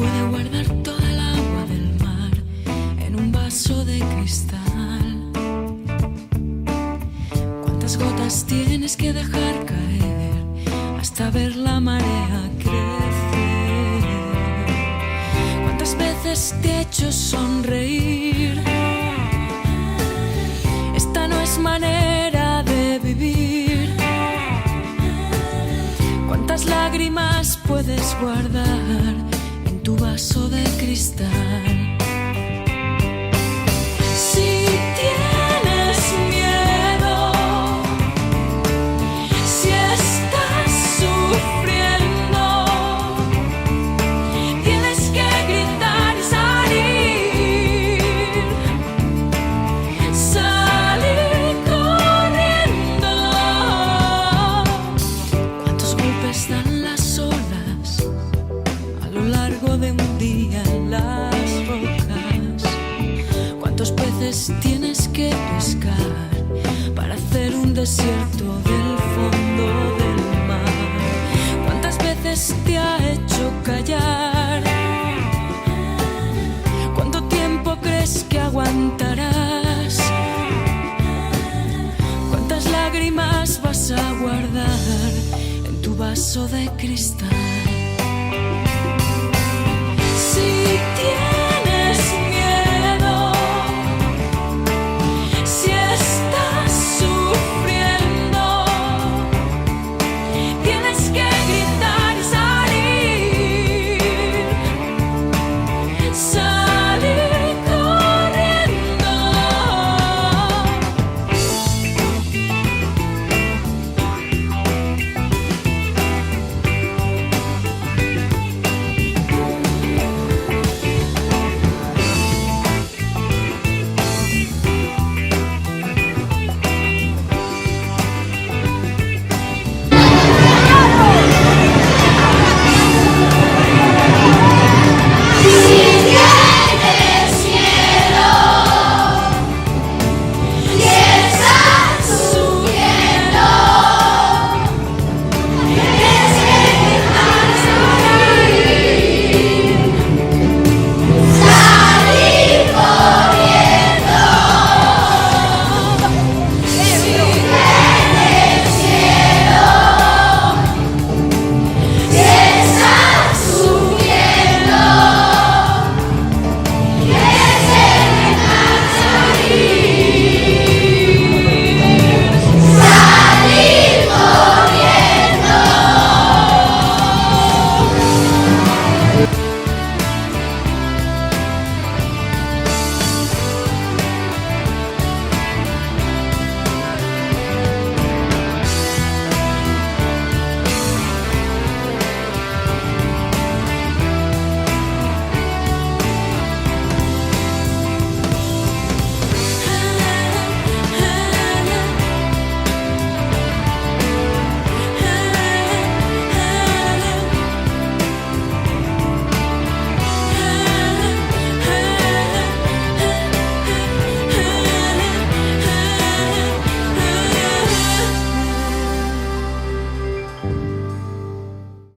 puede guardar toda el agua del mar en un vaso de cristal. ¿Cuántas gotas tienes que dejar caer hasta ver la marea crecer? ¿Cuántas veces te he hecho sonreír? Esta no es manera de vivir. ¿Cuántas lágrimas puedes guardar en tu vaso de cristal? Si tienes miedo, si estás sufriendo, tienes que gritar y salir corriendo. ¿Cuántos golpes dan las olas a lo largo de un día en las rocas? ¿Cuántos peces tienes que pescar para hacer un desierto del fondo del mar? ¿Cuántas veces te ha hecho callar? ¿Cuánto tiempo crees que aguantarás? ¿Cuántas lágrimas vas a guardar en tu vaso de cristal? Si